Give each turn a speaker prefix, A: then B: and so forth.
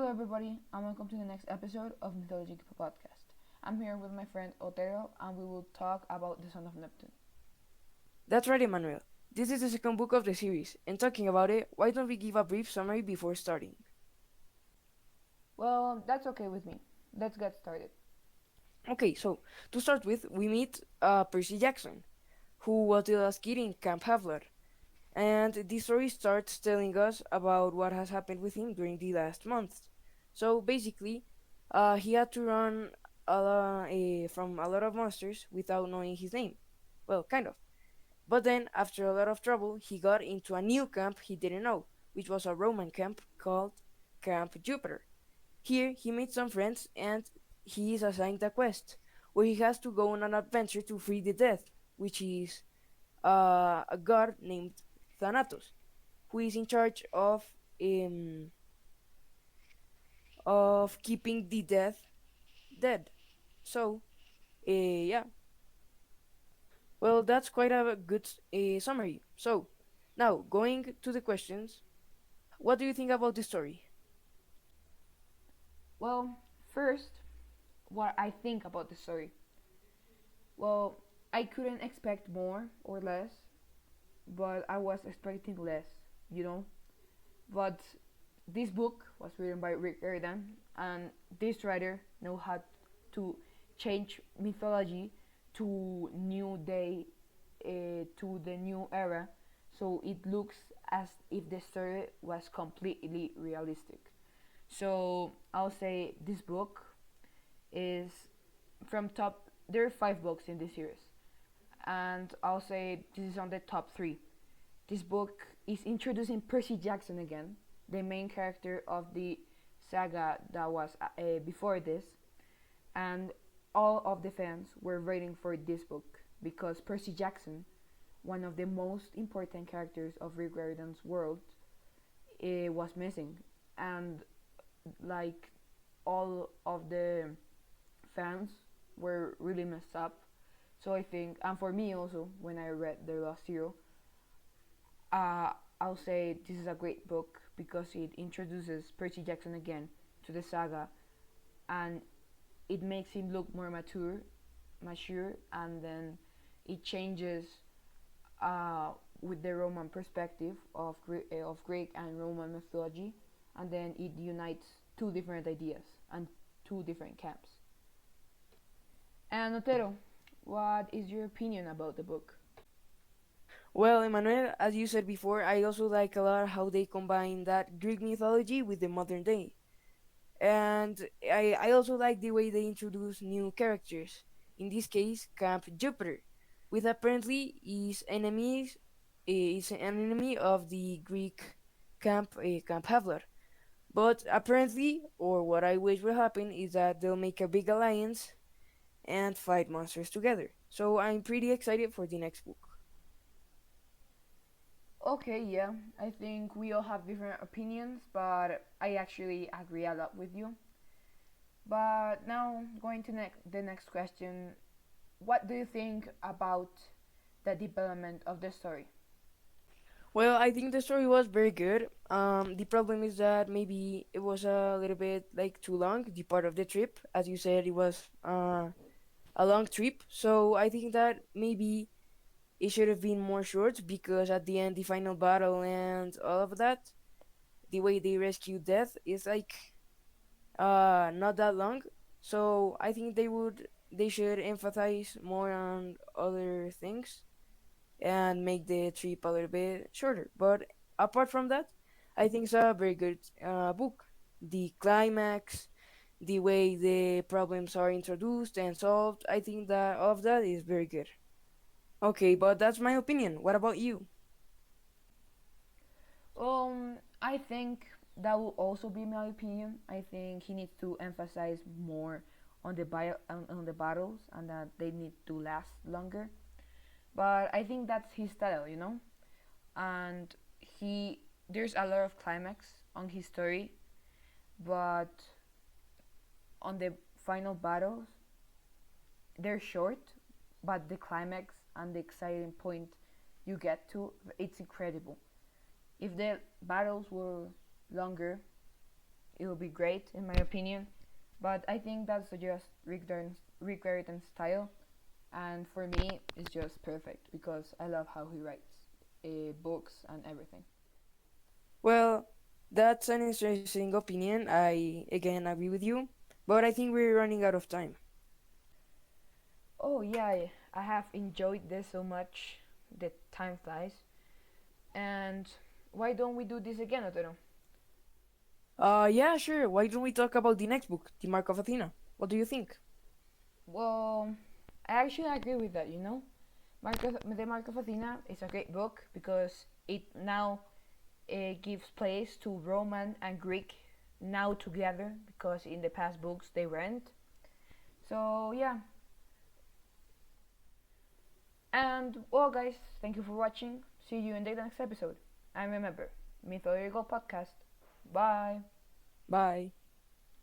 A: Hello, everybody, and welcome to the next episode of Mythology Podcast. I'm here with my friend Otero, and we will talk about the Son of Neptune.
B: That's right, Emmanuel. This is the second book of the series, and talking about it, why don't we give a brief summary before starting?
A: Well, that's okay with me. Let's get started.
B: Okay, so to start with, we meet Percy Jackson, who was the last kid in Camp Havlar, and the story starts telling us about what has happened with him during the last months. So basically, he had to run from a lot of monsters without knowing his name. Well, kind of. But then, after a lot of trouble, he got into a new camp he didn't know, which was a Roman camp called Camp Jupiter. Here, he made some friends and he is assigned a quest where he has to go on an adventure to free the dead, which is a god named Thanatos, who is in charge um, of keeping the dead dead. So, yeah, well, that's quite a good summary. So, now going to the questions, what do you think about the story?
A: Well, first, what I think about the story. Well, I couldn't expect more or less, but I was expecting less, you know? But this book was written by Rick Riordan, and this writer know how to change mythology to new day, to the new era, so it looks as if the story was completely realistic. So I'll say this book is from top. There are 5 books in this series, and I'll say this is on the top three. This book is introducing Percy Jackson again, the main character of the saga that was before this, and all of the fans were waiting for this book because Percy Jackson, one of the most important characters of Rick Riordan's world, was missing, and like all of the fans were really messed up. So I think, and for me also, when I read The Lost Hero, uh, I'll say this is a great book because it introduces Percy Jackson again to the saga, and it makes him look more mature, and then it changes with the Roman perspective of Greek and Roman mythology, and then it unites two different ideas and two different camps. And Otero, what is your opinion about the book?
B: Well, Emmanuel, as you said before, I also like a lot how they combine that Greek mythology with the modern day. And I also like the way they introduce new characters. In this case, Camp Jupiter, with apparently is an enemy of the Greek Camp Havlar. But apparently, or what I wish will happen, is that they'll make a big alliance and fight monsters together. So I'm pretty excited for the next book.
A: Okay, yeah, I think we all have different opinions, but I actually agree a lot with you. But now, going to the next question, what do you think about the development of the story?
B: Well, I think the story was very good. The problem is that maybe it was a little bit like too long. The part of the trip, as you said, it was a long trip. So I think that maybe it should have been more short because at the end, the final battle and all of that, the way they rescue Death is like not that long. So I think they should emphasize more on other things and make the trip a little bit shorter. But apart from that, I think it's a very good book. The climax, the way the problems are introduced and solved, I think that all of that is very good. Okay, but that's my opinion. What about you?
A: I think that will also be my opinion. I think he needs to emphasize more on on the battles and that they need to last longer. But I think that's his style, you know. And he there's a lot of climax on his story, but on the final battles they're short, but the climax and the exciting point you get to, it's incredible. If the battles were longer, it will be great in my opinion. But I think that's just Rick Riordan's style, and for me, it's just perfect because I love how he writes books and everything.
B: Well, that's an interesting opinion. I again agree with you, but I think we're running out of time.
A: Oh yeah, I have enjoyed this so much. The time flies. And why don't we do this again, Otero?
B: Yeah, sure. Why don't we talk about the next book, The Mark of Athena? What do you think?
A: Well, I actually agree with that. The Mark of Athena is a great book because it now gives place to Roman and Greek now together because in the past books they weren't. So yeah, and well, guys, thank you for watching. See you in the next episode. And remember, Mythology Podcast. Bye.
B: Bye.